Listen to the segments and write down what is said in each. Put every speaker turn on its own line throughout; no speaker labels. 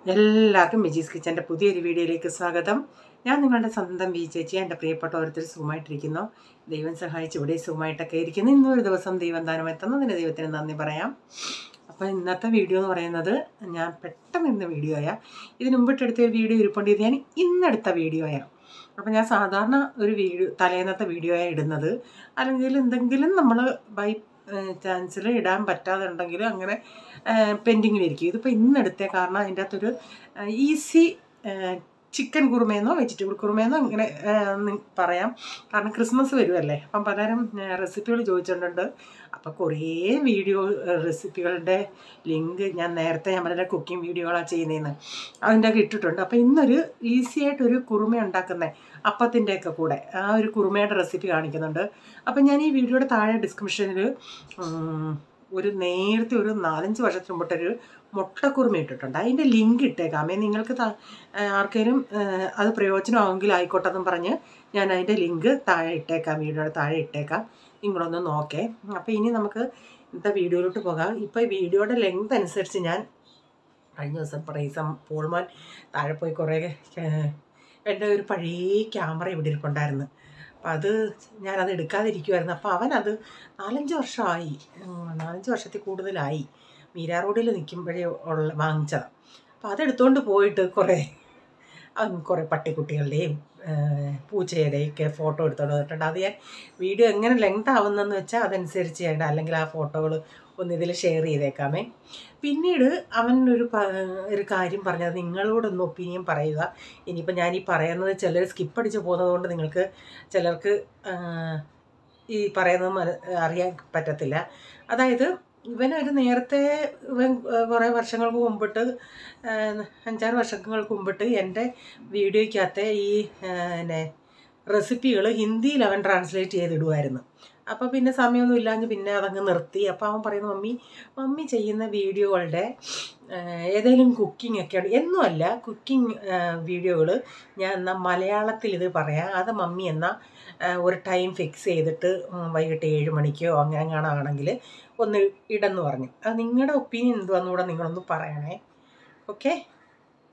എല്ലാവർക്കും വിജീസ് കിച്ചൻ്റെ പുതിയൊരു വീഡിയോയിലേക്ക് സ്വാഗതം. ഞാൻ നിങ്ങളുടെ സ്വന്തം വി ചേച്ചി. എൻ്റെ പ്രിയപ്പെട്ട ഓരോരുത്തർ സുഖമായിട്ടിരിക്കുന്നു. ദൈവം സഹായിച്ച് ഇവിടെ സുഖമായിട്ടൊക്കെ ഇരിക്കുന്നു. ഇന്നൊരു ദിവസം ദൈവം ദാനം എത്തുന്നതിന് ദൈവത്തിന് നന്ദി പറയാം. അപ്പോൾ ഇന്നത്തെ വീഡിയോ എന്ന് പറയുന്നത് ഞാൻ പെട്ടെന്ന് ഇന്ന് വീഡിയോയാണ്. ഇതിന് മുമ്പിട്ടെടുത്ത വീഡിയോ ഇരിപ്പുണ്ട്. ഇത് ഞാൻ ഇന്നെടുത്ത വീഡിയോയാണ്. അപ്പോൾ ഞാൻ സാധാരണ ഒരു തലേന്നത്തെ വീഡിയോയാണ് ഇടുന്നത്. അല്ലെങ്കിൽ എന്തെങ്കിലും നമ്മൾ ബൈ ചാൻസിൽ ഇടാൻ പറ്റാതെ ഉണ്ടെങ്കിൽ അങ്ങനെ പെൻഡിങ്ങിലിരിക്കും. ഇതിപ്പോൾ ഇന്നെടുത്തേ കാരണം അതിൻ്റെ അകത്തൊരു ഈസി ചിക്കൻ കുറുമയെന്നോ വെജിറ്റബിൾ കുറുമയെന്നോ ഇങ്ങനെ പറയാം. കാരണം ക്രിസ്മസ് വരുമല്ലേ, അപ്പം പലരും റെസിപ്പികൾ ചോദിച്ചിട്ടുണ്ട്. അപ്പോൾ കുറേ റെസിപ്പികളുടെ ലിങ്ക് ഞാൻ വളരെ കുക്കിംഗ് വീഡിയോകളാണ് ചെയ്യുന്നതെന്ന് അതിൻ്റെ ഒക്കെ ഇട്ടിട്ടുണ്ട്. അപ്പോൾ ഇന്നൊരു ഈസി ആയിട്ടൊരു കുറുമ ഉണ്ടാക്കുന്നത് അപ്പത്തിൻ്റെയൊക്കെ കൂടെ ആ ഒരു കുറുമയുടെ റെസിപ്പി കാണിക്കുന്നുണ്ട്. അപ്പം ഞാൻ ഈ വീഡിയോയുടെ താഴെ ഡിസ്ക്രിപ്ഷനിൽ നേരത്തെ ഒരു 4-5 വർഷത്തിന് മുമ്പൊട്ടൊരു മുട്ടക്കുറുമ ഇട്ടിട്ടുണ്ട്. അതിൻ്റെ ലിങ്ക് ഇട്ടേക്കാമേ. നിങ്ങൾക്ക് ആർക്കെങ്കിലും അത് പ്രയോജനമാവെങ്കിൽ ആയിക്കോട്ടെന്നും പറഞ്ഞ് ഞാൻ അതിൻ്റെ ലിങ്ക് താഴെ ഇട്ടേക്കാം, വീഡിയോയുടെ താഴെ ഇട്ടേക്കാം. നിങ്ങളൊന്ന് നോക്കേ. അപ്പോൾ ഇനി നമുക്ക് ഇന്നത്തെ വീഡിയോയിലോട്ട് പോകാം. ഇപ്പോൾ ഈ വീഡിയോയുടെ ലെങ്ത് അനുസരിച്ച് ഞാൻ കഴിഞ്ഞ ദിവസം പോൾമാൻ താഴെ പോയി കുറേ എൻ്റെ ഒരു പഴയ ക്യാമറ ഇവിടെ ഇരിപ്പുണ്ടായിരുന്നു. അപ്പം ഞാനത് എടുക്കാതിരിക്കുമായിരുന്നു. അപ്പോൾ അവനത് 4-5 വർഷമായി, 4-5 വർഷത്തിൽ കൂടുതലായി. മീരാ റോഡിൽ നിൽക്കുമ്പോഴേ വാങ്ങിച്ചതാണ്. അപ്പോൾ അതെടുത്തുകൊണ്ട് പോയിട്ട് കുറേ പട്ടിക്കുട്ടികളുടെയും പൂച്ചയുടെയൊക്കെ ഫോട്ടോ എടുത്തുകൊണ്ട് വന്നിട്ടുണ്ട്. അത് ഞാൻ വീഡിയോ എങ്ങനെ ലെങ്ത് ആവുന്നതെന്ന് വെച്ചാൽ അതനുസരിച്ച് ചെയ്യണം. അല്ലെങ്കിൽ ആ ഫോട്ടോകൾ ഇതിൽ ഷെയർ ചെയ്തേക്കാമേ. പിന്നീട് അവൻ ഒരു കാര്യം പറഞ്ഞത് നിങ്ങളോടൊന്ന് ഒപ്പീനിയൻ പറയുക. ഇനിയിപ്പോൾ ഞാൻ ഈ പറയുന്നത് ചിലർ സ്കിപ്പ് അടിച്ച് പോകുന്നത് കൊണ്ട് ചിലർക്ക് ഈ പറയുന്നത് അറിയാൻ പറ്റത്തില്ല. അതായത് നേരത്തെ കുറേ വർഷങ്ങൾക്ക് മുമ്പിട്ട് 5-6 വർഷങ്ങൾക്ക് മുമ്പിട്ട് എൻ്റെ വീഡിയോയ്ക്കകത്തെ ഈ റെസിപ്പികൾ ഹിന്ദിയിൽ അവൻ ട്രാൻസ്ലേറ്റ് ചെയ്തിടുമായിരുന്നു. അപ്പോൾ പിന്നെ സമയമൊന്നും ഇല്ലാഞ്ഞ് പിന്നെ അതങ്ങ് നിർത്തി. അപ്പോൾ അവൻ പറയുന്നു, മമ്മി ചെയ്യുന്ന വീഡിയോകളുടെ ഏതെങ്കിലും കുക്കിംഗ് ഒക്കെയാണ് എന്നുമല്ല, കുക്കിംഗ് വീഡിയോകൾ ഞാൻ എന്നാൽ മലയാളത്തിൽ ഇത് പറയാം, അത് മമ്മി എന്നാൽ ഒരു ടൈം ഫിക്സ് ചെയ്തിട്ട് വൈകിട്ട് 7 മണിക്കോ അങ്ങനെയാണെങ്കിൽ ഒന്ന് ഇടെന്ന് പറഞ്ഞു. അത് നിങ്ങളുടെ ഒപ്പീനിയൻ എന്തുവാന്നുകൂടെ നിങ്ങളൊന്ന് പറയണേ. ഓക്കെ,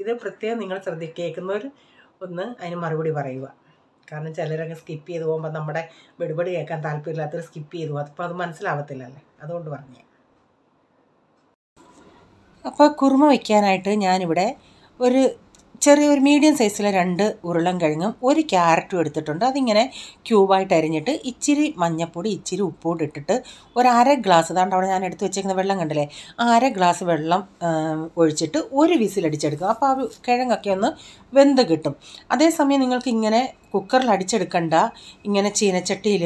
ഇത് പ്രത്യേകം നിങ്ങൾ കേൾക്കുന്നവർ ഒന്ന് അതിന് മറുപടി പറയുക. കാരണം ചിലരങ്ങ് സ്കിപ്പ് ചെയ്ത് പോകുമ്പോൾ നമ്മുടെ വെടുപടി കേൾക്കാൻ താല്പര്യമില്ലാത്തവർ സ്കിപ്പ് ചെയ്തു പോകും. അപ്പോൾ അത് മനസ്സിലാവത്തില്ലല്ലേ, അതുകൊണ്ട് പറഞ്ഞേ. അപ്പോൾ കുറുമ വയ്ക്കാനായിട്ട് ഞാനിവിടെ ഒരു ചെറിയൊരു മീഡിയം സൈസിലെ 2 ഉരുളൻകിഴങ്ങും 1 ക്യാരറ്റും എടുത്തിട്ടുണ്ട്. അതിങ്ങനെ ക്യൂബായിട്ട് അരിഞ്ഞിട്ട് ഇച്ചിരി മഞ്ഞൾപ്പൊടി ഇച്ചിരി ഉപ്പുകൂടി ഇട്ടിട്ട് ഒരു 1/2 ഗ്ലാസ്, അതാണ്ട് അവിടെ ഞാൻ എടുത്ത് വെച്ചേക്കുന്ന വെള്ളം കണ്ടില്ലേ, 1/2 ഗ്ലാസ് വെള്ളം ഒഴിച്ചിട്ട് 1 വിസിലടിച്ചെടുക്കും. അപ്പോൾ ആ കിഴങ്ങൊക്കെ ഒന്ന് വെന്ത് കിട്ടും. അതേസമയം നിങ്ങൾക്ക് ഇങ്ങനെ കുക്കറിൽ അടിച്ചെടുക്കണ്ട, ഇങ്ങനെ ചീനച്ചട്ടിയിൽ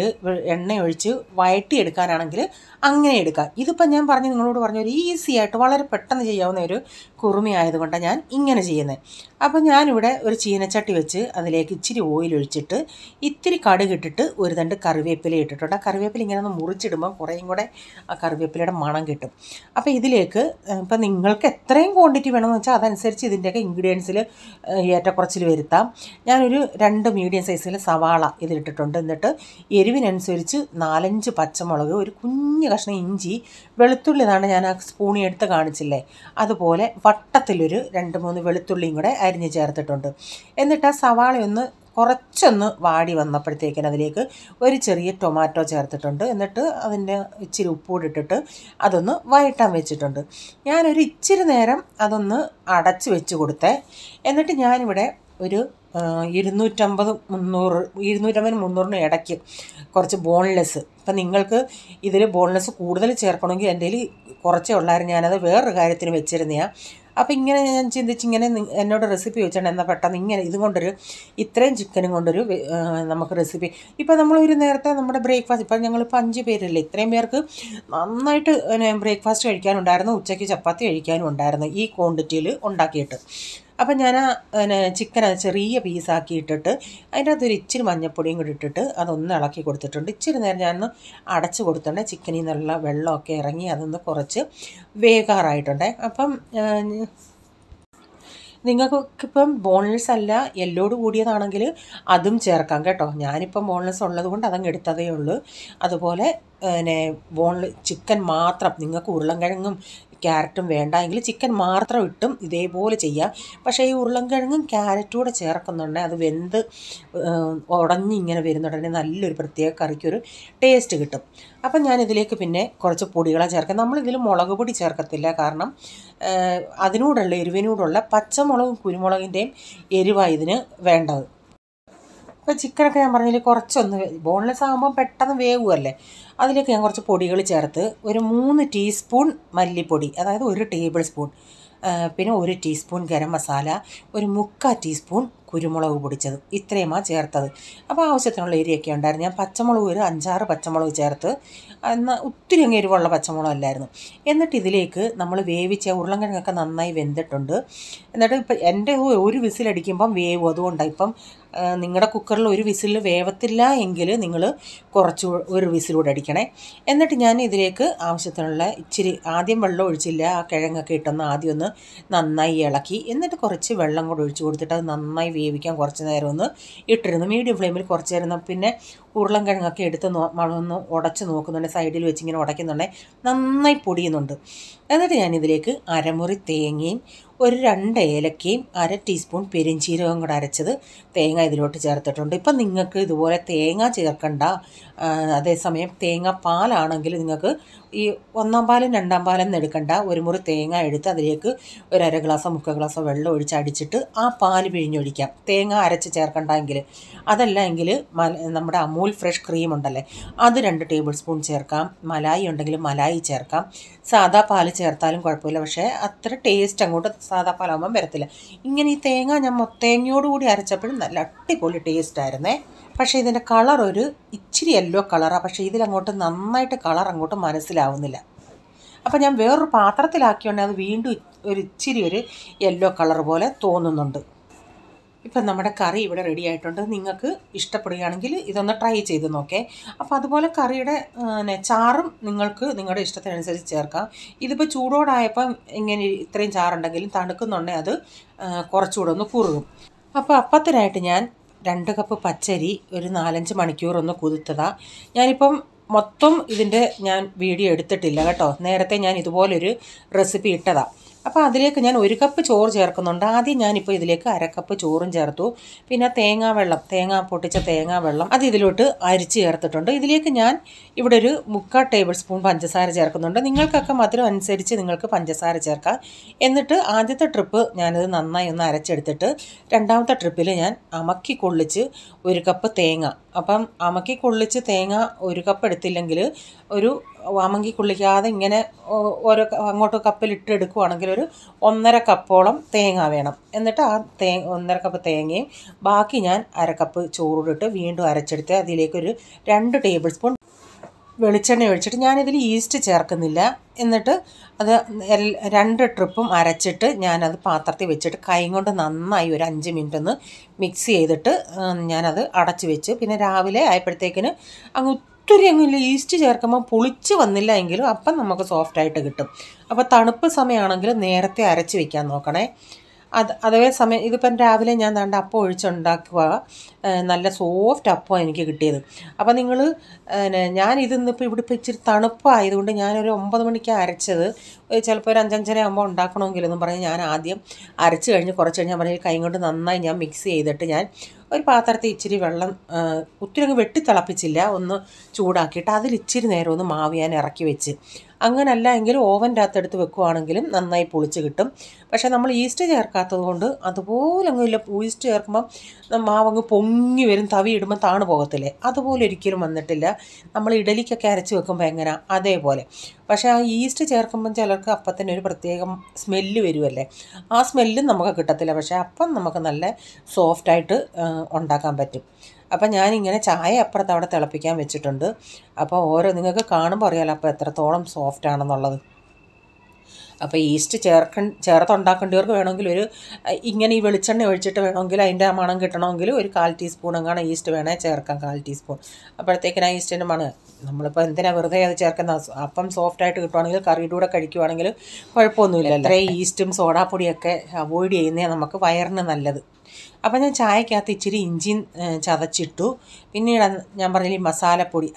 എണ്ണ ഒഴിച്ച് വഴറ്റിയെടുക്കാനാണെങ്കിൽ അങ്ങനെ എടുക്കാം. ഇതിപ്പോൾ ഞാൻ നിങ്ങളോട് ഒരു ഈസി ആയിട്ട് വളരെ പെട്ടെന്ന് ചെയ്യാവുന്ന ഒരു കുറുമയായതുകൊണ്ടാണ് ഞാൻ ഇങ്ങനെ ചെയ്യുന്നത്. അപ്പോൾ ഞാനിവിടെ ഒരു ചീനച്ചട്ടി വെച്ച് അതിലേക്ക് ഇച്ചിരി ഓയിൽ ഒഴിച്ചിട്ട് ഇത്തിരി കടുക് ഇട്ടിട്ട് 1 തണ്ട് കറിവേപ്പില ഇട്ടിട്ടുണ്ട്. ആ കറിവേപ്പില ഇങ്ങനെ ഒന്ന് മുറിച്ചിടുമ്പോൾ കുറേയും കൂടെ ആ കറിവേപ്പിലയുടെ മണം കിട്ടും. അപ്പോൾ ഇതിലേക്ക് ഇപ്പം നിങ്ങൾക്ക് എത്രയും ക്വാണ്ടിറ്റി വേണമെന്ന് വെച്ചാൽ അതനുസരിച്ച് ഇതിൻ്റെയൊക്കെ ഇൻഗ്രീഡിയൻസിൽ ഏറ്റക്കുറച്ചിൽ വരുത്താം. ഞാനൊരു 2 മീഡിയം സൈസിൽ സവാള ഇതിലിട്ടിട്ടുണ്ട്. എന്നിട്ട് എരിവിനനുസരിച്ച് 4-5 പച്ചമുളക്, ഒരു കുഞ്ഞ് കഷ്ണം ഇഞ്ചി, വെളുത്തുള്ളി, ഇതാണ് ഞാൻ ആ സ്പൂണി എടുത്ത് കാണിച്ചില്ലേ, അതുപോലെ വട്ടത്തിലൊരു 2-3 വെളുത്തുള്ളിയും കൂടെ അരിഞ്ഞ് ചേർത്തിട്ടുണ്ട്. എന്നിട്ട് ആ സവാളയൊന്ന് കുറച്ചൊന്ന് വാടി വന്നപ്പോഴത്തേക്കിന് അതിലേക്ക് ഒരു ചെറിയ ടൊമാറ്റോ ചേർത്തിട്ടുണ്ട്. എന്നിട്ട് അതിൻ്റെ ഇച്ചിരി ഉപ്പൂടി ഇട്ടിട്ട് അതൊന്ന് വഴറ്റാൻ വെച്ചിട്ടുണ്ട്. ഞാനൊരു ഇച്ചിരി നേരം അതൊന്ന് അടച്ച് വെച്ച് കൊടുത്തേ. എന്നിട്ട് ഞാനിവിടെ ഒരു 250-300 ഇടയ്ക്ക് കുറച്ച് ബോൺലെസ്, ഇപ്പം നിങ്ങൾക്ക് ഇതിൽ ബോൺലെസ് കൂടുതൽ ചേർക്കണമെങ്കിൽ എൻ്റെ കയ്യിൽ കുറച്ചേ ഉള്ളായിരുന്നു, ഞാനത് വേറൊരു കാര്യത്തിന് വെച്ചിരുന്നതാണ്. അപ്പോൾ ഇങ്ങനെ ഞാൻ ചിന്തിച്ചിങ്ങനെ എന്നോട് റെസിപ്പി ചോദിച്ചാൽ എന്നാൽ പെട്ടെന്ന് ഇങ്ങനെ ഇത്രയും ചിക്കനും കൊണ്ടൊരു നമുക്ക് റെസിപ്പി. ഇപ്പോൾ നമ്മളൊരു നേരത്തെ നമ്മുടെ ബ്രേക്ക്ഫാസ്റ്റ്, ഇപ്പം ഞങ്ങളിപ്പോൾ 5 പേരല്ലേ, ഇത്രയും പേർക്ക് നന്നായിട്ട് ബ്രേക്ക്ഫാസ്റ്റ് കഴിക്കാനുണ്ടായിരുന്നു, ഉച്ചയ്ക്ക് ചപ്പാത്തി കഴിക്കാനും ഉണ്ടായിരുന്നു ഈ ക്വാണ്ടിറ്റിയിൽ ഉണ്ടാക്കിയിട്ട്. അപ്പം ഞാൻ ചിക്കൻ ചെറിയ പീസാക്കി ഇട്ടിട്ട് അതിൻ്റെ അകത്തൊരു ഇച്ചിരി മഞ്ഞൾപ്പൊടിയും കൂടി ഇട്ടിട്ട് അതൊന്ന് ഇളക്കി കൊടുത്തിട്ടുണ്ട്. ഇച്ചിരി നേരം ഞാനൊന്ന് അടച്ച് കൊടുത്തിട്ടുണ്ട്. ചിക്കനിൽ നിന്നുള്ള വെള്ളമൊക്കെ ഇറങ്ങി അതൊന്ന് കുറച്ച് വേകാറായിട്ടുണ്ട്. അപ്പം നിങ്ങൾക്കിപ്പം ബോൺലെസ് അല്ല എല്ലോട് കൂടിയതാണെങ്കിൽ അതും ചേർക്കാം കേട്ടോ. ഞാനിപ്പം ബോൺലെസ് ഉള്ളത് കൊണ്ട് അതങ്ങ് എടുത്തതേ ഉള്ളൂ. അതുപോലെ ചിക്കൻ മാത്രം നിങ്ങൾക്ക് ഉരുളൻകിഴങ്ങും ക്യാരറ്റും വേണ്ട എങ്കിൽ ചിക്കൻ മാത്രം ഇട്ടും ഇതേപോലെ ചെയ്യാം. പക്ഷേ ഈ ഉരുളൻകിഴങ്ങും ക്യാരറ്റും കൂടെ ചേർക്കുന്നുണ്ടെങ്കിൽ അത് വെന്ത് ഉടഞ്ഞിങ്ങനെ വരുന്നുണ്ടെങ്കിൽ നല്ലൊരു പ്രത്യേക കറിക്കൊരു ടേസ്റ്റ് കിട്ടും. അപ്പം ഞാനിതിലേക്ക് പിന്നെ കുറച്ച് പൊടികളെ ചേർക്കാം. നമ്മളിതിൽ മുളക് പൊടി ചേർക്കത്തില്ല, കാരണം അതിനോടുള്ള എരിവിനോടുള്ള പച്ചമുളകും കുരുമുളകിൻ്റെയും എരിവാണ് ഇതിന് വേണ്ടത്. ഇപ്പോൾ ചിക്കനൊക്കെ ഞാൻ പറഞ്ഞതിൽ കുറച്ചൊന്ന് ബോൺലെസ് ആകുമ്പോൾ പെട്ടെന്ന് വേവുമല്ലേ, അതിലേക്ക് ഞാൻ കുറച്ച് പൊടികൾ ചേർത്ത് ഒരു 3 ടീസ്പൂൺ മല്ലിപ്പൊടി, അതായത് 1 ടേബിൾ സ്പൂൺ, പിന്നെ 1 ടീസ്പൂൺ ഗരം മസാല, ഒരു 3/4 ടീസ്പൂൺ കുരുമുളക് പൊടിച്ചത്, ഇത്രയുമാണ് ചേർത്തത്. അപ്പോൾ ആവശ്യത്തിനുള്ള എരിയൊക്കെ ഉണ്ടായിരുന്നു. ഞാൻ പച്ചമുളക് ഒരു 5-6 പച്ചമുളക് ചേർത്ത്, എന്നാൽ ഒത്തിരി അങ്ങ് എരിവുള്ള പച്ചമുളകല്ലായിരുന്നു. എന്നിട്ട് ഇതിലേക്ക് നമ്മൾ വേവിച്ച ഉരുളൻകിഴങ്ങൊക്കെ നന്നായി വെന്തിട്ടുണ്ട്. എന്നിട്ട് ഇപ്പം എൻ്റെ ഒരു വിസിലടിക്കുമ്പം വേവും. അതുകൊണ്ടാണ് ഇപ്പം നിങ്ങളുടെ കുക്കറിൽ ഒരു വിസിൽ വേവത്തില്ല എങ്കിൽ നിങ്ങൾ കുറച്ച് ഒരു വിസിലൂടെ അടിക്കണേ. എന്നിട്ട് ഞാൻ ഇതിലേക്ക് ആവശ്യത്തിനുള്ള ഇച്ചിരി ആദ്യം വെള്ളം ഒഴിച്ചില്ല, ആ കിഴങ്ങൊക്കെ ഇട്ടൊന്ന് ആദ്യം ഒന്ന് നന്നായി ഇളക്കി, എന്നിട്ട് കുറച്ച് വെള്ളം കൂടെ ഒഴിച്ച് കൊടുത്തിട്ട് അത് നന്നായി വേവിക്കാൻ കുറച്ച് നേരം ഒന്ന് ഇട്ടിരുന്നു. മീഡിയം ഫ്ലെയിമിൽ കുറച്ച് നേരം. പിന്നെ ഉരുളൻകിഴങ്ങൊക്കെ എടുത്ത് ഒന്ന് ഉടച്ച് നോക്കുന്നുണ്ട്, സൈഡിൽ വെച്ച് ഇങ്ങനെ ഉടയ്ക്കുന്നുണ്ടെങ്കിൽ നന്നായി പൊടിയുന്നുണ്ട്. എന്നിട്ട് ഞാനിതിലേക്ക് അരമുറി തേങ്ങയും ഒരു 2 ഏലക്കയും 1/2 ടീസ്പൂൺ പെരിഞ്ചീരകവും കൂടെ അരച്ചത് തേങ്ങ ഇതിലോട്ട് ചേർത്തിട്ടുണ്ട്. ഇപ്പം നിങ്ങൾക്ക് ഇതുപോലെ തേങ്ങ ചേർക്കണ്ട, അതേസമയം തേങ്ങാപ്പാലാണെങ്കിൽ നിങ്ങൾക്ക് ഈ 1-ാം പാലും 2-ാം പാലും എടുക്കണ്ട, ഒരു മുറി തേങ്ങ എടുത്ത് അതിലേക്ക് ഒരു 1/2 ഗ്ലാസോ 3/4 ഗ്ലാസോ വെള്ളം ഒഴിച്ച് അടിച്ചിട്ട് ആ പാല് പിഴിഞ്ഞൊഴിക്കാം, തേങ്ങ അരച്ച് ചേർക്കണ്ടെങ്കിൽ. അതല്ല എങ്കിൽ നമ്മുടെ അമൂൽ ഫ്രഷ് ക്രീം ഉണ്ടല്ലേ, അത് 2 ടേബിൾ സ്പൂൺ ചേർക്കാം. മലായി ഉണ്ടെങ്കിൽ മലായി ചേർക്കാം. സാദാ പാൽ ചേർത്താലും കുഴപ്പമില്ല, പക്ഷേ അത്ര ടേസ്റ്റ് അങ്ങോട്ട് സാദാ പാലാകുമ്പം വരത്തില്ല. ഇങ്ങനെ ഈ തേങ്ങ ഞാൻ തേങ്ങയോടുകൂടി അരച്ചപ്പോഴും നല്ല അടിപൊളി ടേസ്റ്റായിരുന്നേ. പക്ഷേ ഇതിൻ്റെ കളർ ഒരു ഇച്ചിരി യെല്ലോ കളറാണ്, പക്ഷേ ഇതിലങ്ങോട്ട് നന്നായിട്ട് കളർ അങ്ങോട്ട് മനസ്സിലാവുന്നില്ല. അപ്പോൾ ഞാൻ വേറൊരു പാത്രത്തിലാക്കിയോണ്ട് അത് വീണ്ടും ഒരു ഇച്ചിരി ഒരു യെല്ലോ കളർ പോലെ തോന്നുന്നുണ്ട്. ഇപ്പം നമ്മുടെ കറി ഇവിടെ റെഡി ആയിട്ടുണ്ട്. നിങ്ങൾക്ക് ഇഷ്ടപ്പെടുകയാണെങ്കിൽ ഇതൊന്ന് ട്രൈ ചെയ്ത് നോക്കേ. അപ്പോൾ അതുപോലെ കറിയുടെ ചാറും നിങ്ങൾക്ക് നിങ്ങളുടെ ഇഷ്ടത്തിനനുസരിച്ച് ചേർക്കാം. ഇതിപ്പോൾ ചൂടോടായപ്പം ഇങ്ങനെ ഇത്രയും ചാറുണ്ടെങ്കിലും തണുക്കുന്നുണ്ടെങ്കിൽ അത് കുറച്ചുകൂടെ ഒന്ന് കുറുകും. അപ്പോൾ അപ്പത്തിനായിട്ട് ഞാൻ 2 കപ്പ് പച്ചരി ഒരു 4-5 മണിക്കൂർ ഒന്ന് കുതിർത്തതാണ്. ഞാനിപ്പം മൊത്തം ഇതിൻ്റെ ഞാൻ വീഡിയോ എടുത്തിട്ടില്ല കേട്ടോ, നേരത്തെ ഞാൻ ഇതുപോലൊരു റെസിപ്പി ഇട്ടതാണ്. അപ്പോൾ അതിലേക്ക് ഞാൻ 1 കപ്പ് ചോറ് ചേർക്കുന്നുണ്ട്. ആദ്യം ഞാനിപ്പോൾ ഇതിലേക്ക് 1/2 കപ്പ് ചോറും ചേർത്തു. പിന്നെ തേങ്ങ പൊട്ടിച്ച തേങ്ങാവെള്ളം അത് ഇതിലോട്ട് അരിച്ച് ചേർത്തിട്ടുണ്ട്. ഇതിലേക്ക് ഞാൻ ഇവിടെ ഒരു 3/4 ടേബിൾ സ്പൂൺ പഞ്ചസാര ചേർക്കുന്നുണ്ട്. നിങ്ങൾക്കൊക്കെ മധുരം അനുസരിച്ച് നിങ്ങൾക്ക് പഞ്ചസാര ചേർക്കാം. എന്നിട്ട് ആദ്യത്തെ ട്രിപ്പ് ഞാനത് നന്നായി ഒന്ന് അരച്ചെടുത്തിട്ട് 2ാമത്തെ ട്രിപ്പിൽ ഞാൻ അമക്കി കൊള്ളിച്ച് 1 കപ്പ് തേങ്ങ, അപ്പം അമക്കി കൊള്ളിച്ച് തേങ്ങ 1 കപ്പ് എടുത്തില്ലെങ്കിൽ ഒരു അമക്കി കൊള്ളിക്കാതെ ഇങ്ങനെ ഓരോ അങ്ങോട്ട് കപ്പിലിട്ട് എടുക്കുവാണെങ്കിൽ ഒരു 1.5 കപ്പോളം തേങ്ങ വേണം. എന്നിട്ട് ആ 1.5 കപ്പ് തേങ്ങയും ബാക്കി ഞാൻ 1/2 കപ്പ് ചോറിട്ട് വീണ്ടും അരച്ചെടുത്ത് അതിലേക്കൊരു 2 ടേബിൾ സ്പൂൺ വെളിച്ചെണ്ണ ഒഴിച്ചിട്ട് ഞാനിതിൽ ഈസ്റ്റ് ചേർക്കുന്നില്ല. എന്നിട്ട് അത് 2 ട്രിപ്പും അരച്ചിട്ട് ഞാനത് പാത്രത്തിൽ വെച്ചിട്ട് കൈ കൊണ്ട് നന്നായി ഒരു 5 മിനിറ്റ് ഒന്ന് മിക്സ് ചെയ്തിട്ട് ഞാനത് അടച്ച് വെച്ച്, പിന്നെ രാവിലെ ആയപ്പോഴത്തേക്കിന് അങ്ങ് ഒത്തിരി അങ്ങ് ഈസ്റ്റ് ചേർക്കുമ്പോൾ പുളിച്ച് വന്നില്ല എങ്കിലും അപ്പം നമുക്ക് സോഫ്റ്റായിട്ട് കിട്ടും. അപ്പോൾ തണുപ്പ് സമയമാണെങ്കിൽ നേരത്തെ അരച്ച് വയ്ക്കാൻ നോക്കണേ. അതേ സമയം ഇതിപ്പം രാവിലെ ഞാൻ ദാണ്ട അപ്പം ഒഴിച്ചുണ്ടാക്കുക, നല്ല സോഫ്റ്റ് അപ്പം എനിക്ക് കിട്ടിയത്. അപ്പോൾ നിങ്ങൾ ഞാൻ ഇതിന്നിപ്പോൾ ഇവിടെ ഇപ്പോൾ ഇച്ചിരി തണുപ്പായതുകൊണ്ട് ഞാനൊരു 9 മണിക്കാണ് അരച്ചത്. ചിലപ്പോൾ ഒരു 5-5:30 ആകുമ്പോൾ ഉണ്ടാക്കണമെങ്കിലെന്നും പറഞ്ഞ് ഞാൻ ആദ്യം അരച്ച് കഴിഞ്ഞ് കുറച്ച് കഴിഞ്ഞ് ഞാൻ പറഞ്ഞ കൈ കൊണ്ട് നന്നായി ഞാൻ മിക്സ് ചെയ്തിട്ട് ഞാൻ ഒരു പാത്രത്തിൽ ഇച്ചിരി വെള്ളം ഒത്തിരി അങ്ങ് വെട്ടി തിളപ്പിച്ചില്ല, ഒന്ന് ചൂടാക്കിയിട്ട് അതിൽ ഇച്ചിരി നേരം ഒന്ന് മാവ് ഞാൻ ഇറക്കി വെച്ച്. അങ്ങനല്ല എങ്കിൽ ഓവൻ്റെ അകത്തെടുത്ത് വെക്കുവാണെങ്കിലും നന്നായി പൊളിച്ച് കിട്ടും. പക്ഷേ നമ്മൾ ഈസ്റ്റ് ചേർക്കാത്തത് കൊണ്ട് അതുപോലെ അങ്ങ് ഇല്ല. ഈസ്റ്റ് ചേർക്കുമ്പം മാവങ്ങ് പൊങ്ങി വരും, തവി ഇടുമ്പോൾ താണു പോകത്തില്ലേ, അതുപോലെ ഒരിക്കലും വന്നിട്ടില്ല. നമ്മൾ ഇഡലിക്കൊക്കെ അരച്ച് വെക്കുമ്പോൾ എങ്ങനെ അതേപോലെ. പക്ഷേ ആ ഈസ്റ്റ് ചേർക്കുമ്പം ചിലർക്ക് അപ്പത്തിന് ഒരു പ്രത്യേകം സ്മെല്ല് വരുമല്ലേ, ആ സ്മെല്ലും നമുക്ക് കിട്ടത്തില്ല. പക്ഷേ അപ്പം നമുക്ക് നല്ല സോഫ്റ്റായിട്ട് ഉണ്ടാക്കാൻ പറ്റും. അപ്പം ഞാനിങ്ങനെ ചായ അപ്പുറത്ത് അവിടെ തിളപ്പിക്കാൻ വെച്ചിട്ടുണ്ട്. അപ്പോൾ നിങ്ങൾക്ക് കാണുമ്പോൾ അറിയാമല്ലോ അപ്പോൾ എത്രത്തോളം സോഫ്റ്റ് ആണെന്നുള്ളത്. അപ്പോൾ ഈസ്റ്റ് ചേർത്തുണ്ടാക്കേണ്ടവർക്ക് വേണമെങ്കിൽ ഇങ്ങനെ ഈ വെളിച്ചെണ്ണ ഒഴിച്ചിട്ട് വേണമെങ്കിൽ അതിൻ്റെ ആ മണം കിട്ടണമെങ്കിൽ ഒരു 1/4 ടീസ്പൂൺ എങ്ങാണ് ഈസ്റ്റ് വേണേൽ ചേർക്കാം, 1/4 ടീസ്പൂൺ. അപ്പോഴത്തേക്കിന് ആ ഈസ്റ്റിൻ്റെ മണം നമ്മളിപ്പോൾ എന്തിനാണ് വെറുതെ അത് ചേർക്കുന്ന, അപ്പം സോഫ്റ്റായിട്ട് കിട്ടുവാണെങ്കിൽ കറിയുടെ കൂടെ കഴിക്കുവാണെങ്കിൽ കുഴപ്പമൊന്നുമില്ല. അത്രയും ഈസ്റ്റും സോഡാപ്പൊടിയൊക്കെ അവോയ്ഡ് ചെയ്യുന്നതാണ് നമുക്ക് വയറിന് നല്ലത്. അപ്പം ഞാൻ ചായക്കകത്ത് ഇച്ചിരി ഇഞ്ചിയും ചതച്ചിട്ടു. പിന്നീട് ഞാൻ പറഞ്ഞില്ലേ മസാലപ്പൊടി,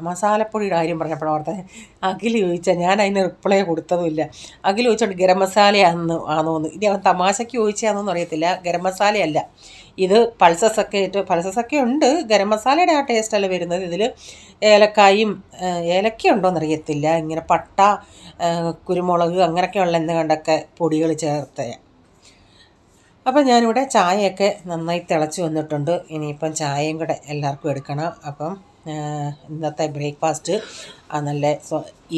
മസാലപ്പൊടിയുടെ കാര്യം പറഞ്ഞപ്പോൾ ഓർത്തെ അഖിൽ ചോദിച്ചാൽ ഞാൻ അതിന് റിപ്ലൈ കൊടുത്തതുമില്ല. അഖിൽ ചോദിച്ചോണ്ട് ഗരം മസാലയാണെന്ന് ഇനി അവൻ തമാശയ്ക്ക് ചോദിച്ചാന്നൊന്നും അറിയത്തില്ല. ഗരം മസാലയല്ല ഇത്, പൾസസൊക്കെ ഉണ്ട്. ഗരം മസാലയുടെ ആ ടേസ്റ്റല്ല വരുന്നത്. ഇതിൽ ഏലക്കായും ഏലക്ക ഉണ്ടോയെന്നറിയത്തില്ല. ഇങ്ങനെ പട്ട, കുരുമുളക് അങ്ങനെയൊക്കെയുള്ള എന്തുകൊണ്ടൊക്കെ പൊടികൾ ചേർത്ത. അപ്പം ഞാനിവിടെ ചായയൊക്കെ നന്നായി തിളച്ച് വന്നിട്ടുണ്ട്. ഇനിയിപ്പം ചായയും കൂടെ എല്ലാവർക്കും എടുക്കണം. അപ്പം ഇന്നത്തെ ബ്രേക്ക്ഫാസ്റ്റ് നല്ല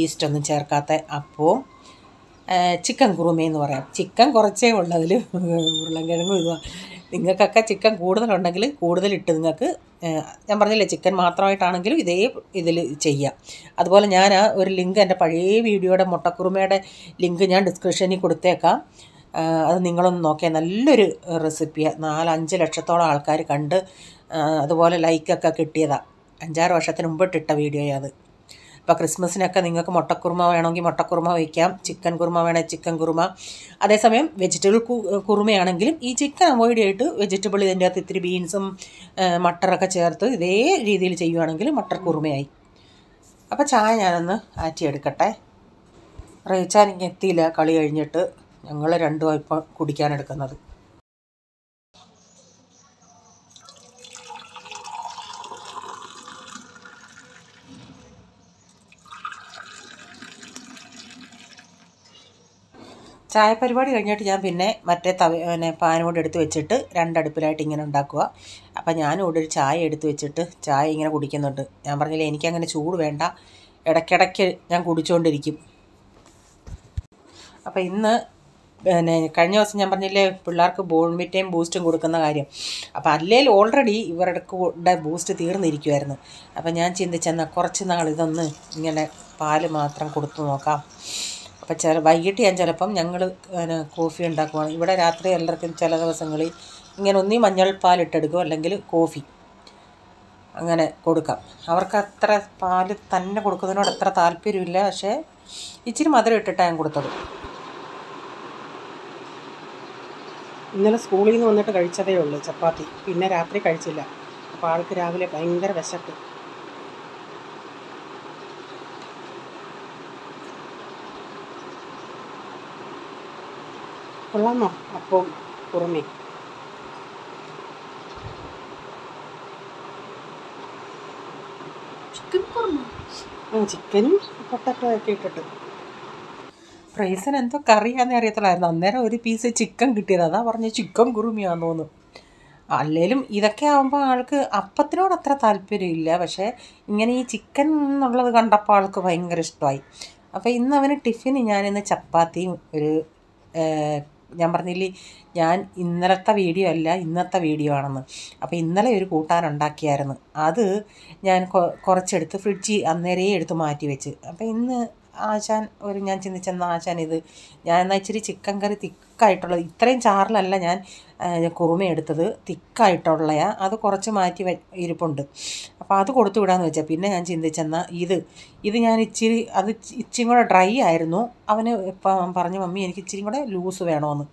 ഈസ്റ്റൊന്നും ചേർക്കാത്ത അപ്പവും ചിക്കൻ കുറുമയെന്ന് പറയാം. ചിക്കൻ കുറച്ചേ ഉള്ളതിൽ ഉരുളൻകിഴങ്ങും ഇതും. നിങ്ങൾക്കൊക്കെ ചിക്കൻ കൂടുതലുണ്ടെങ്കിൽ കൂടുതലിട്ട് നിങ്ങൾക്ക്, ഞാൻ പറഞ്ഞില്ലേ ചിക്കൻ മാത്രമായിട്ടാണെങ്കിലും ഇതേ ഇതിൽ ചെയ്യാം. അതുപോലെ ഞാൻ ഒരു ലിങ്ക്, എൻ്റെ പഴയ വീഡിയോയുടെ മുട്ടക്കുറുമയുടെ ലിങ്ക് ഞാൻ ഡിസ്ക്രിപ്ഷനിൽ കൊടുത്തേക്കാം. അത് നിങ്ങളൊന്ന് നോക്കിയാൽ നല്ലൊരു റെസിപ്പിയാണ്. 4-5 ലക്ഷത്തോളം ആൾക്കാർ കണ്ട് അതുപോലെ ലൈക്കൊക്കെ കിട്ടിയതാണ്. 5-6 വർഷത്തിന് മുമ്പിട്ടിട്ട വീഡിയോയാണ് അത്. അപ്പോൾ ക്രിസ്മസിനൊക്കെ നിങ്ങൾക്ക് മുട്ടക്കുറുമ വേണമെങ്കിൽ മുട്ടക്കുറുമ വയ്ക്കാം, ചിക്കൻ കുറുമ വേണമെങ്കിൽ ചിക്കൻ കുറുമ. അതേസമയം വെജിറ്റബിൾ കുറുമയാണെങ്കിലും ഈ ചിക്കൻ അവോയ്ഡ് ചെയ്തിട്ട് വെജിറ്റബിൾ ഇതിൻ്റെ അകത്ത് ഇത്തിരി ബീൻസും മട്ടറൊക്കെ ചേർത്ത് ഇതേ രീതിയിൽ ചെയ്യുവാണെങ്കിൽ മട്ടർ കുറുമയായി. അപ്പോൾ ചായ ഞാനൊന്ന് ആറ്റിയെടുക്കട്ടെ. റേച്ചാനിങ് എത്തിയില്ല കളി കഴിഞ്ഞിട്ട്. ഞങ്ങൾ രണ്ടും ഇപ്പോൾ കുടിക്കാനെടുക്കുന്നത്. ചായ പരിപാടി കഴിഞ്ഞിട്ട് ഞാൻ പിന്നെ മറ്റേ പാനോട് എടുത്ത് വെച്ചിട്ട് രണ്ടടുപ്പിലായിട്ട് ഇങ്ങനെ ഉണ്ടാക്കുക. അപ്പം ഞാനിവിടെ ഒരു ചായ എടുത്ത് വെച്ചിട്ട് ചായ ഇങ്ങനെ കുടിക്കുന്നുണ്ട്. ഞാൻ പറഞ്ഞില്ലേ എനിക്കങ്ങനെ ചൂട് വേണ്ട, ഇടയ്ക്കിടയ്ക്ക് ഞാൻ കുടിച്ചുകൊണ്ടിരിക്കും. അപ്പം ഇന്ന് കഴിഞ്ഞ ദിവസം ഞാൻ പറഞ്ഞില്ലേ പിള്ളേർക്ക് ബോൺവിറ്റയും ബൂസ്റ്റും കൊടുക്കുന്ന കാര്യം. അപ്പോൾ അല്ലെങ്കിൽ ഓൾറെഡി ഇവരുടെ ബൂസ്റ്റ് തീർന്നിരിക്കുമായിരുന്നു. അപ്പം ഞാൻ ചിന്തിച്ചെന്നാൽ കുറച്ച് നാൾ ഇതൊന്ന് ഇങ്ങനെ പാല് മാത്രം കൊടുത്തു നോക്കാം. അപ്പോൾ വൈകിട്ട് ഞാൻ ചിലപ്പം ഞങ്ങൾ കോഫി ഉണ്ടാക്കുവാണ്. ഇവിടെ രാത്രി എല്ലാവർക്കും ചില ദിവസങ്ങളിൽ ഇങ്ങനെ ഒന്നീ മഞ്ഞൾ പാലിട്ടെടുക്കും, അല്ലെങ്കിൽ കോഫി അങ്ങനെ കൊടുക്കാം. അവർക്ക് അത്ര പാല് തന്നെ കൊടുക്കുന്നതിനോട് അത്ര താല്പര്യമില്ല. പക്ഷേ ഇച്ചിരി മധുരം ഇട്ടിട്ടാണ് ഞാൻ കൊടുത്തത്. ഇന്നലെ സ്കൂളിൽ നിന്ന് വന്നിട്ട് കഴിച്ചതേ ഉള്ളൂ ചപ്പാത്തി, പിന്നെ രാത്രി കഴിച്ചില്ല. അപ്പോൾ ആൾക്ക് രാവിലെ ഭയങ്കര വിശപ്പ്. കൊള്ളാമോ അപ്പം കുറുമേ? ചിക്കനും പൊട്ടറ്റോ ഒക്കെ ഇട്ടിട്ട്. പ്രൈസിന് എന്തോ കറിയാന്നേ അറിയത്തില്ലായിരുന്നു. അന്നേരം ഒരു പീസ് ചിക്കൻ കിട്ടിയത്, അതാ പറഞ്ഞ് ചിക്കൻ കുറുമിയാന്ന് തോന്നുന്നു. അല്ലേലും ഇതൊക്കെ ആകുമ്പോൾ ആൾക്ക് അപ്പത്തിനോട് അത്ര താല്പര്യമില്ല. പക്ഷേ ഇങ്ങനെ ഈ ചിക്കൻ എന്നുള്ളത് കണ്ടപ്പോൾ ആൾക്ക് ഭയങ്കര ഇഷ്ടമായി. അപ്പോൾ ഇന്ന് അവന് ടിഫിന് ഞാനിന്ന് ചപ്പാത്തിയും ഞാൻ പറഞ്ഞില്ലേ ഞാൻ ഇന്നലത്തെ വീഡിയോ അല്ല ഇന്നത്തെ വീഡിയോ ആണെന്ന്. അപ്പോൾ ഇന്നലെ ഒരു കൂട്ടാനുണ്ടാക്കിയായിരുന്നു. അത് ഞാൻ കുറച്ചെടുത്ത് ഫ്രിഡ്ജിൽ അന്നേരേ എടുത്ത് മാറ്റി വെച്ച്. അപ്പോൾ ഇന്ന് ഞാൻ ചിന്തിച്ചെന്ന ഇത് ഞാൻ എന്നാൽ ഇച്ചിരി ചിക്കൻ കറി തിക്കായിട്ടുള്ളത്, ഇത്രയും ചാറിലല്ല ഞാൻ കുറുമ എടുത്തത്, തിക്കായിട്ടുള്ളയാ, അത് കുറച്ച് മാറ്റി ഇരിപ്പുണ്ട്. അപ്പോൾ അത് കൊടുത്തു വിടാമെന്ന് വെച്ചാൽ പിന്നെ ഞാൻ ചിന്തിച്ചെന്നാൽ ഇത് ഞാൻ ഇച്ചിരി കൂടെ ഡ്രൈ ആയിരുന്നു. അവന് ഇപ്പം പറഞ്ഞു മമ്മി എനിക്ക് ഇച്ചിരി കൂടെ ലൂസ് വേണമെന്ന്.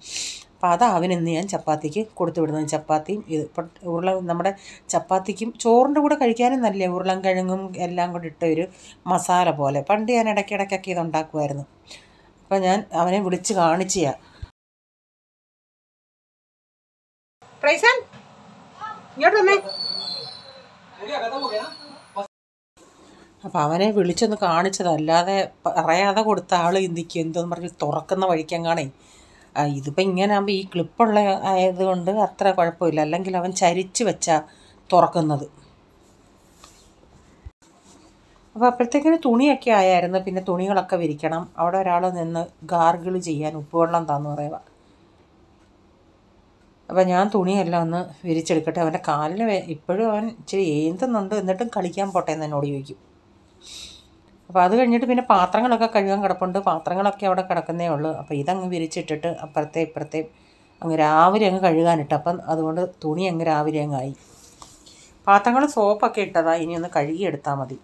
അപ്പോൾ അതാ അവനിന്ന് ഞാൻ ചപ്പാത്തിക്ക് കൊടുത്തു വിടുന്നത്. ചപ്പാത്തിയും ഇപ്പം നമ്മുടെ ചപ്പാത്തിക്കും ചോറിൻ്റെ കൂടെ കഴിക്കാനും നല്ല ഉരുളൻകിഴങ്ങും എല്ലാം കൂടി ഇട്ട ഒരു മസാല പോലെ. പണ്ട് ഞാൻ ഇടയ്ക്കിടയ്ക്കൊക്കെ ഇതുണ്ടാക്കുമായിരുന്നു. അപ്പോൾ ഞാൻ അവനെ വിളിച്ച് കാണിച്ചാ. പ്രൈസൻ ഇങ്ങോട്ട് വന്നേ. അപ്പോൾ അവനെ വിളിച്ചൊന്ന് കാണിച്ചതല്ലാതെ പറയാതെ കൊടുത്ത ആൾ ഇന്ത്യക്ക് എന്തോന്ന് പറഞ്ഞ് തുറക്കുന്ന വഴിക്കങ്ങാണേ. ഇതിപ്പോൾ ഇങ്ങനെ ആകുമ്പോൾ ഈ ക്ലിപ്പുള്ള ആയതുകൊണ്ട് അത്ര കുഴപ്പമില്ല, അല്ലെങ്കിൽ അവൻ ചരിച്ച് വെച്ചാൽ തുറക്കുന്നത്. അപ്പോൾ അപ്പോഴത്തേക്കിന് തുണിയൊക്കെ ആയായിരുന്നു. പിന്നെ തുണികളൊക്കെ വിരിക്കണം. അവിടെ ഒരാൾ നിന്ന് ഗാർഗിൾ ചെയ്യാൻ ഉപ്പുവെള്ളം താന്ന് പറയുക. അപ്പോൾ ഞാൻ തുണിയെല്ലാം ഒന്ന് വിരിച്ചെടുക്കട്ടെ. അവൻ്റെ കാലിന് ഇപ്പോഴും അവൻ ഇച്ചിരി ഏന്തുന്നുണ്ട്, എന്നിട്ടും കളിക്കാൻ പോട്ടെ എന്ന് എന്നോട് ചോദിക്കും. അപ്പോൾ അത് കഴിഞ്ഞിട്ട് പിന്നെ പാത്രങ്ങളൊക്കെ കഴുകാൻ കിടപ്പുണ്ട്. പാത്രങ്ങളൊക്കെ അവിടെ കിടക്കുന്നേ ഉള്ളൂ. അപ്പോൾ ഇതങ്ങ് വിരിച്ചിട്ടിട്ട് അപ്പുറത്തെ ഇപ്പുറത്തെ അങ്ങ് രാവിലെ അങ്ങ് കഴുകാനിട്ട്. അപ്പം അതുകൊണ്ട് തുണി അങ്ങ് രാവിലെ അങ്ങായി. പാത്രങ്ങൾ സോപ്പൊക്കെ ഇട്ടതാണ്, ഇനി ഒന്ന് കഴുകിയെടുത്താൽ മതി.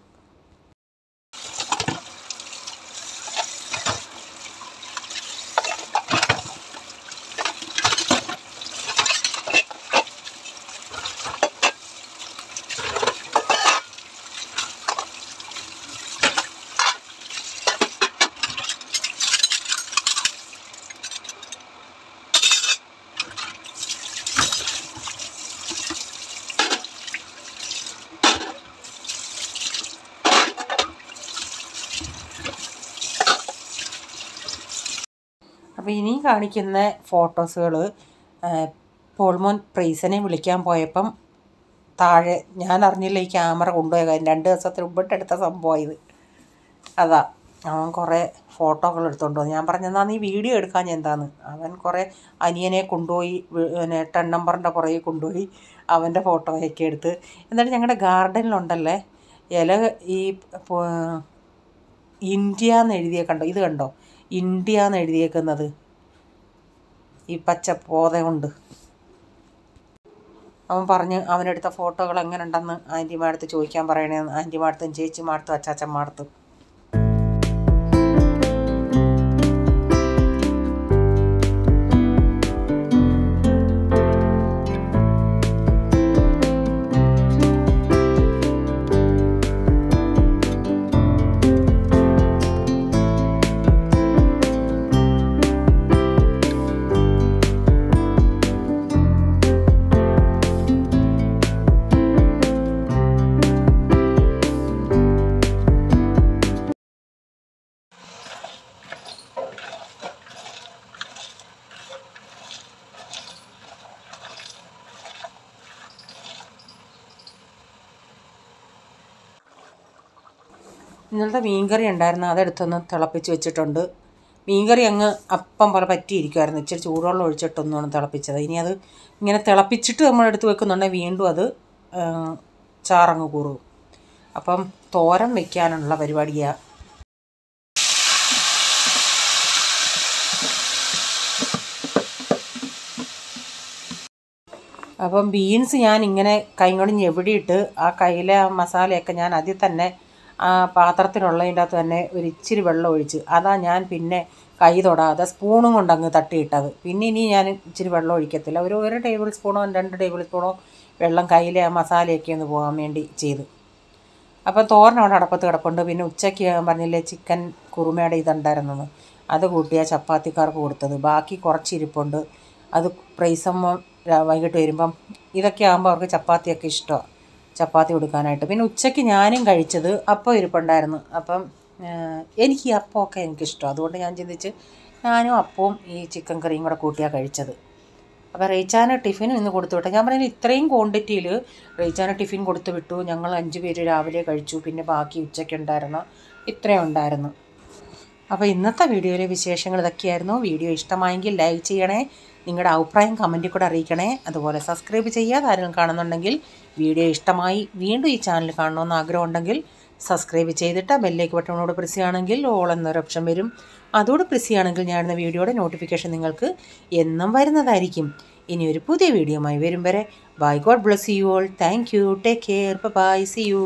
അപ്പോൾ ഇനി കാണിക്കുന്ന ഫോട്ടോസുകൾ പോൾമോൻ പ്രൈസിനെ വിളിക്കാൻ പോയപ്പം താഴെ ഞാൻ അറിഞ്ഞില്ല ഈ ക്യാമറ കൊണ്ടുപോയ കാര്യം. 2 ദിവസത്തിന് മുമ്പിട്ട് എടുത്ത സംഭവം ഇത്. അതാ അവൻ കുറേ ഫോട്ടോകൾ എടുത്തുകൊണ്ട് വന്നു. ഞാൻ പറഞ്ഞെന്നാൽ നീ വീഡിയോ എടുക്കാൻ എന്താന്ന്. അവൻ കുറേ അനിയനെ കൊണ്ടുപോയി 10 നമ്പറിൻ്റെ പുറകെ കൊണ്ടുപോയി അവൻ്റെ ഫോട്ടോയൊക്കെ എടുത്ത്. എന്നിട്ട് ഞങ്ങളുടെ ഗാർഡനിലുണ്ടല്ലേ ഇല ഈ ഇന്ത്യ എന്ന് എഴുതിയ കണ്ടോ, ഇത് കണ്ടോ, ഇന്ത്യ എന്ന് എഴുതിയേക്കുന്നത് ഈ പച്ച പോത കൊണ്ട്. അവൻ പറഞ്ഞ് അവനെടുത്ത ഫോട്ടോകൾ എങ്ങനെ ഉണ്ടെന്ന് ആൻറ്റിമാടുത്ത് ചോദിക്കാൻ പറയണേന്ന്. ആൻറ്റിമാടുത്തും ചേച്ചിമാടുത്തും അച്ചാച്ചന്മാടുത്തും. ഇന്നലത്തെ മീൻകറി ഉണ്ടായിരുന്നു, അതെടുത്തൊന്ന് തിളപ്പിച്ച് വെച്ചിട്ടുണ്ട്. മീൻകറി അങ്ങ് അപ്പം പോലെ പറ്റിയിരിക്കുമായിരുന്നു. ഇച്ചിരി ചൂടുവെള്ളം ഒഴിച്ചിട്ടൊന്നുമാണ് തിളപ്പിച്ചത്. ഇനി അത് ഇങ്ങനെ തിളപ്പിച്ചിട്ട് നമ്മളെടുത്ത് വെക്കുന്നുണ്ടെങ്കിൽ വീണ്ടും അത് ചാറങ്ങ് കൂറും. അപ്പം തോരൻ വെക്കാനുള്ള പരിപാടിയാണ്. അപ്പം ബീൻസ് ഞാൻ ഇങ്ങനെ കൈ കൊണ്ട് ഞെവിടിയിട്ട് ആ കയ്യിലെ മസാലയൊക്കെ ഞാൻ അതിൽ തന്നെ ആ പാത്രത്തിലുള്ളതിൻ്റെ അകത്ത് തന്നെ ഒരു ഇച്ചിരി വെള്ളം ഒഴിച്ച്, അതാ ഞാൻ പിന്നെ കൈ തൊടാതെ സ്പൂണും കൊണ്ട് അങ്ങ് തട്ടിയിട്ടത്. പിന്നെ ഇനി ഞാൻ ഇച്ചിരി വെള്ളം ഒഴിക്കത്തില്ല. ഒരു ടേബിൾ സ്പൂണോ 2 ടേബിൾ സ്പൂണോ വെള്ളം കയ്യിലെ ആ മസാലയൊക്കെ ഒന്ന് പോകാൻ വേണ്ടി ചെയ്തു. അപ്പം തോരൻ അവിടെ അടപ്പത്ത് കിടപ്പുണ്ട്. പിന്നെ ഉച്ചയ്ക്ക് പറഞ്ഞില്ലേ ചിക്കൻ കുറുമയുടെ ഇതുണ്ടായിരുന്നത്, അത് കൂട്ടിയാൽ ചപ്പാത്തിക്കാർക്ക് കൊടുത്തത്. ബാക്കി കുറച്ചിരിപ്പുണ്ട്. അത് പ്രൈസമ്മ വൈകിട്ട് വരുമ്പം ഇതൊക്കെ ആകുമ്പോൾ അവർക്ക് ചപ്പാത്തിയൊക്കെ ഇഷ്ടമാണ്, ചപ്പാത്തി കൊടുക്കാനായിട്ട്. പിന്നെ ഉച്ചയ്ക്ക് ഞാനും കഴിച്ചത് അപ്പം ഇരിപ്പുണ്ടായിരുന്നു. അപ്പം എനിക്ക് ഈ അപ്പമൊക്കെ എനിക്കിഷ്ടം. അതുകൊണ്ട് ഞാൻ ചിന്തിച്ച് ഞാനും അപ്പവും ഈ ചിക്കൻ കറിയും കൂടെ കൂട്ടിയാണ് കഴിച്ചത്. അപ്പോൾ റേച്ചാന് ടിഫിനും ഇന്ന് കൊടുത്തു വിട്ടു. ഞാൻ പറഞ്ഞാൽ ഇത്രയും ക്വാണ്ടിറ്റിയിൽ റേച്ചാന് ടിഫിൻ കൊടുത്തു വിട്ടു. ഞങ്ങൾ 5 പേര് രാവിലെ കഴിച്ചു. പിന്നെ ബാക്കി ഉച്ചയ്ക്കുണ്ടായിരുന്നു, ഇത്രയും ഉണ്ടായിരുന്നു. അപ്പോൾ ഇന്നത്തെ വീഡിയോയിലെ വിശേഷങ്ങൾ ഇതൊക്കെയായിരുന്നു. വീഡിയോ ഇഷ്ടമായെങ്കിൽ ലൈക്ക് ചെയ്യണേ, നിങ്ങളുടെ അഭിപ്രായം കമൻറ്റിൽ കൂടെ അറിയിക്കണേ. അതുപോലെ സബ്സ്ക്രൈബ് ചെയ്യാതെ ആരെങ്കിലും കാണുന്നുണ്ടെങ്കിൽ വീഡിയോ ഇഷ്ടമായി വീണ്ടും ഈ ചാനൽ കാണണമെന്ന് ആഗ്രഹമുണ്ടെങ്കിൽ സബ്സ്ക്രൈബ് ചെയ്തിട്ട് ബെല്ലേക്ക് ബട്ടണോട് പ്രസ് ചെയ്യുകയാണെങ്കിൽ ഓൾ എന്നൊരു ഓപ്ഷൻ വരും. അതോട് പ്രസ് ചെയ്യുകയാണെങ്കിൽ ഞാനിടുന്ന വീഡിയോയുടെ നോട്ടിഫിക്കേഷൻ നിങ്ങൾക്ക് എന്നും വരുന്നതായിരിക്കും. ഇനി ഒരു പുതിയ വീഡിയോയുമായി വരും വരെ bye, God bless you all. Thank you, take care, bye, see U.